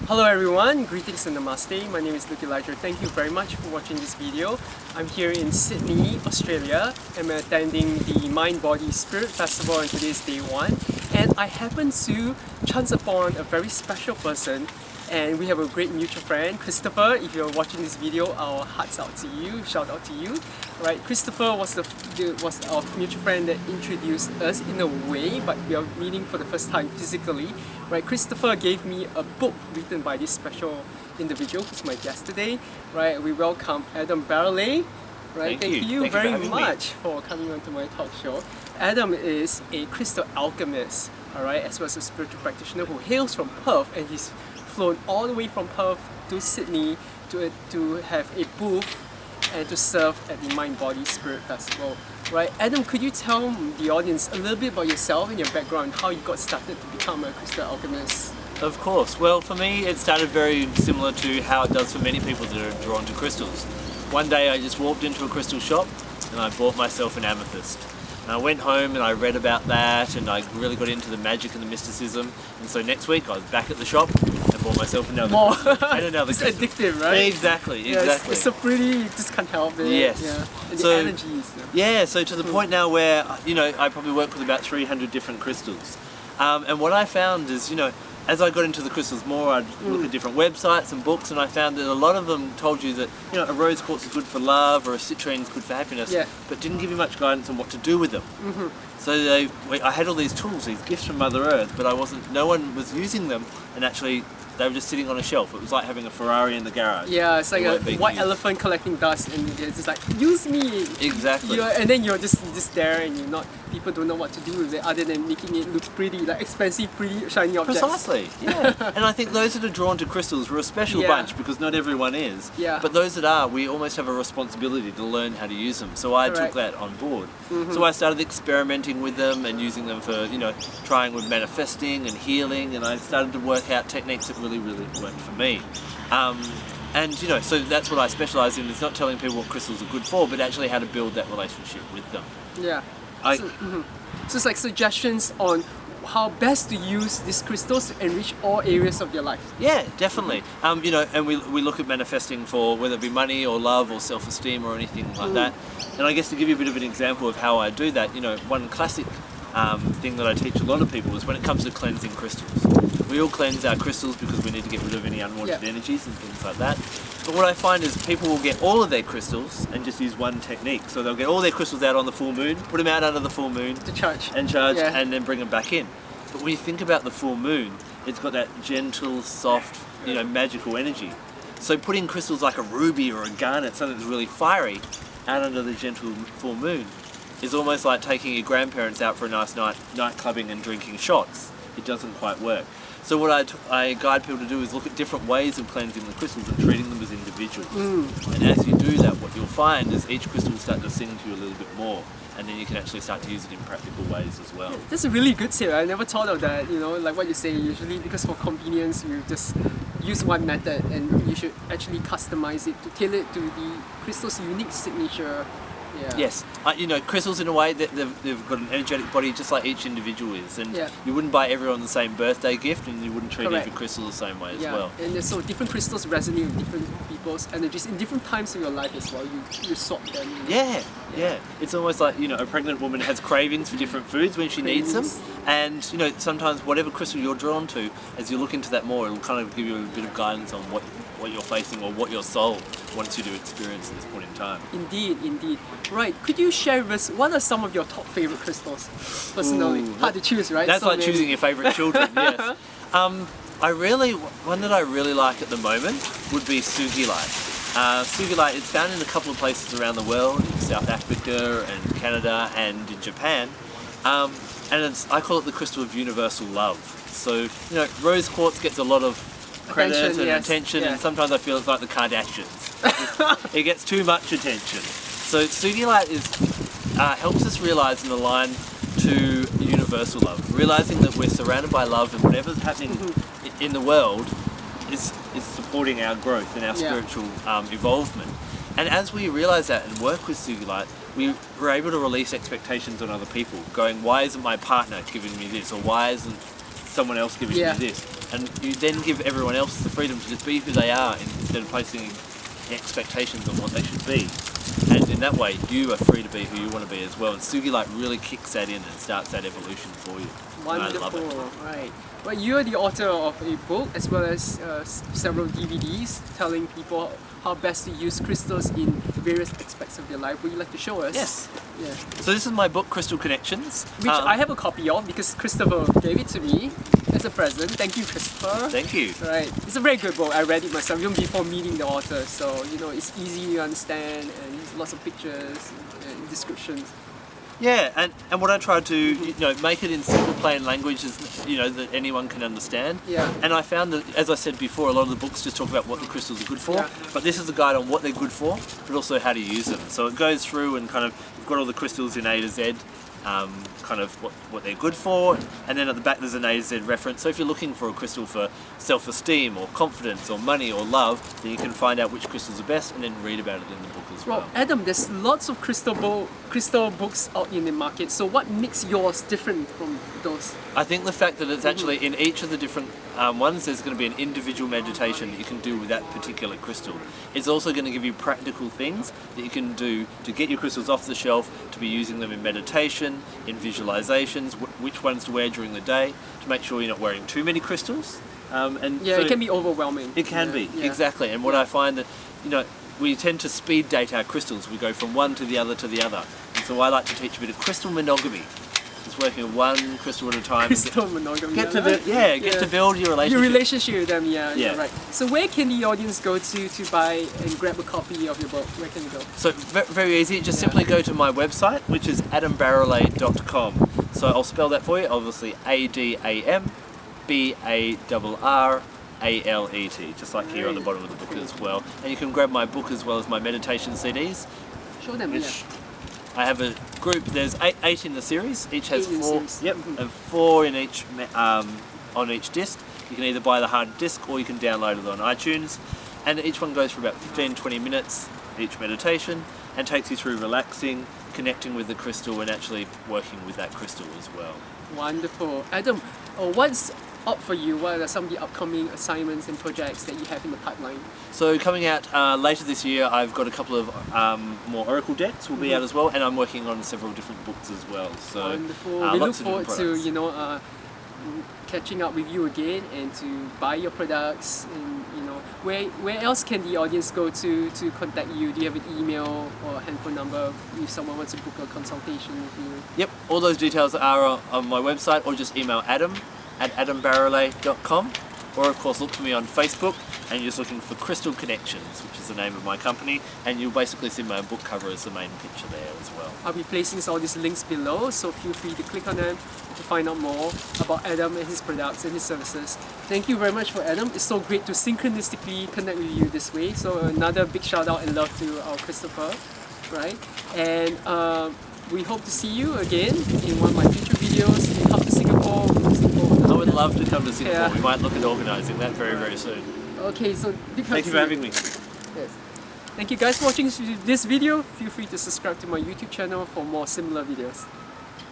Hello everyone, greetings and namaste. My name is Luke Elijah. Thank you very much for watching this video. I'm here in Sydney, Australia. I'm attending the Mind, Body, Spirit Festival and today is day 1. And I happen to chance upon a very special person, and we have a great mutual friend, Christopher. If you're watching this video, our hearts out to you, shout out to you. Right, Christopher was our mutual friend that introduced us in a way, but we are meeting for the first time physically. Right, Christopher gave me a book written by this special individual who's my guest today. Right, we welcome Adam Barralet. Right, thank you very much for coming onto my talk show. Adam is a crystal alchemist, alright, as well as a spiritual practitioner who hails from Perth, and he's flown all the way from Perth to Sydney to have a booth and to serve at the Mind, Body, Spirit Festival. Right, Adam, could you tell the audience a little bit about yourself and your background, how you got started to become a crystal alchemist? Of course. Well, for me, it started very similar to how it does for many people that are drawn to crystals. One day I just walked into a crystal shop and I bought myself an amethyst. And I went home and I read about that and I really got into the magic and the mysticism. And so next week I was back at the shop and bought myself another crystal and another It's crystal. addictive, right? Exactly. It's so pretty, you just can't help it. Yes. Yeah. And So, the energies. Yeah, so to the point now where, I probably work with about 300 different crystals. And what I found is, as I got into the crystals more, I'd look at different websites and books, and I found that a lot of them told you that, a rose quartz is good for love or a citrine is good for happiness, but didn't give you much guidance on what to do with them. So I had all these tools, these gifts from Mother Earth, but no one was using them, and actually they were just sitting on a shelf. It was like having a Ferrari in the garage. Yeah, it's like a white elephant collecting dust, and it's just like, use me! Exactly. And then you're just there, and people don't know what to do with it other than making it look pretty, like expensive, pretty, shiny objects. Precisely, yeah. And I think those that are drawn to crystals, we're a special bunch because not everyone is. Yeah. But those that are, we almost have a responsibility to learn how to use them. So I took that on board. So I started experimenting with them and using them for, trying with manifesting and healing, and I started to work out techniques that really worked for me. So that's what I specialise in, is not telling people what crystals are good for, but actually how to build that relationship with them. Yeah. So it's like suggestions on how best to use these crystals to enrich all areas of your life. Yeah, definitely. And we look at manifesting for whether it be money or love or self-esteem or anything like that. And I guess to give you a bit of an example of how I do that, one classic thing that I teach a lot of people is when it comes to cleansing crystals. We all cleanse our crystals because we need to get rid of any unwanted energies and things like that. But what I find is people will get all of their crystals and just use one technique. So they'll get all their crystals out on the full moon, put them out under the full moon To charge. and then bring them back in. But when you think about the full moon, it's got that gentle, soft, magical energy. So putting crystals like a ruby or a garnet, something that's really fiery, out under the gentle full moon is almost like taking your grandparents out for a nice night clubbing and drinking shots. It doesn't quite work. So what I guide people to do is look at different ways of cleansing the crystals and treating them as individuals. And as you do that, what you'll find is each crystal will start to sing to you a little bit more, and then you can actually start to use it in practical ways as well. That's a really good tip. I never thought of that, like what you say, usually because for convenience you just use one method, and you should actually customize it to tailor it to the crystal's unique signature. Yeah. Yes, crystals in a way that they've got an energetic body just like each individual is, and you wouldn't buy everyone the same birthday gift, and you wouldn't treat every crystal the same way as well. And so different crystals resonate with different people's energies in different times of your life as well. You sort them. Yeah. It's almost like a pregnant woman has cravings for different foods when she needs them, and sometimes whatever crystal you're drawn to, as you look into that more, it'll kind of give you a bit of guidance on what you're facing or what your soul wants you to experience at this point in time. Indeed. Right, could you share with us what are some of your top favorite crystals? Personally, hard to choose, right? That's like choosing your favorite children. Yes. One that I really like at the moment would be sugilite. Sugilite is found in a couple of places around the world, in South Africa and Canada and in Japan. And I call it the crystal of universal love. So, rose quartz gets a lot of credit and attention, and sometimes I feel it's like the Kardashians. It gets too much attention. So sugilite helps us realize and align to universal love, realizing that we're surrounded by love, and whatever's happening in the world is supporting our growth and our spiritual evolvement. And as we realize that and work with sugilite, we were able to release expectations on other people, going, why isn't my partner giving me this, or why isn't someone else giving me this? and you then give everyone else the freedom to just be who they are instead of placing expectations on what they should be. And in that way, you are free to be who you want to be as well. And Sugilite really kicks that in and starts that evolution for you. Wonderful, And I love it. right. Well, you're the author of a book as well as several DVDs telling people how best to use crystals in various aspects of their life. Would you like to show us? Yes. Yeah. So this is my book, Crystal Connections. Which I have a copy of because Christopher gave it to me as a present. Thank you, Christopher. Thank you. Right. It's a very good book. I read it myself even before meeting the author. So, you know, it's easy to understand and there's lots of pictures and descriptions. Yeah, and what I try to make it in simple, plain language that anyone can understand. Yeah. And I found that, as I said before, a lot of the books just talk about what the crystals are good for. Yeah. But this is a guide on what they're good for, but also how to use them. So it goes through and kind of you've got all the crystals in A to Z, kind of what they're good for, and then at the back there's an A to Z reference. So if you're looking for a crystal for self-esteem or confidence or money or love, then you can find out which crystals are best and then read about it in the book as well. Well, Adam, there's lots of crystal books out in the market. So what makes yours different from those? I think the fact that it's actually in each of the different ones, there's going to be an individual meditation that you can do with that particular crystal. It's also going to give you practical things that you can do to get your crystals off the shelf, to be using them in meditation, in visualizations, which ones to wear during the day, to make sure you're not wearing too many crystals. And Yeah, so it can be overwhelming. It can be, Yeah. exactly. And what I find that, we tend to speed date our crystals. We go from one to the other to the other. And so I like to teach a bit of crystal monogamy. Just working with one crystal at a time. Crystal monogamy. Get to build your relationship. Your relationship with them, yeah, Yeah. right. So where can the audience go to buy and grab a copy of your book? Where can you go? So very easy, just simply go to my website, which is adambarralet.com. So I'll spell that for you, obviously ADAMBARRALET, just like here on the bottom of the book as well. And you can grab my book as well as my meditation CDs, Show them, which I have a group, there's eight in the series, each has 8 in the four, series. yep, and 4 in each, on each disc. You can either buy the hard disc or you can download it on iTunes. And each one goes for about 15-20 minutes, each meditation, and takes you through relaxing, connecting with the crystal and actually working with that crystal as well. Wonderful. Adam, what's up for you? What are some of the upcoming assignments and projects that you have in the pipeline? So coming out later this year, I've got a couple of more Oracle decks will be out as well, and I'm working on several different books as well. So Wonderful. We look lots of forward different to products. catching up with you again and to buy your products. And where else can the audience go to contact you? Do you have an email or a handphone number if someone wants to book a consultation with you? Yep, all those details are on my website, or just email adam@adambarralet.com, or of course look for me on Facebook and you're just looking for Crystal Connections, which is the name of my company, and you'll basically see my book cover as the main picture there as well. I'll be placing all these links below, so feel free to click on them to find out more about Adam and his products and his services. Thank you very much for Adam. It's so great to synchronistically connect with you this way. So another big shout out and love to our Christopher, right? And we hope to see you again in one of my future videos. Come to Singapore. I would love to come to Singapore. Yeah. We might look at organising that very, very soon. Okay, so big Thank you for having me. Yes. Thank you guys for watching this video. Feel free to subscribe to my YouTube channel for more similar videos.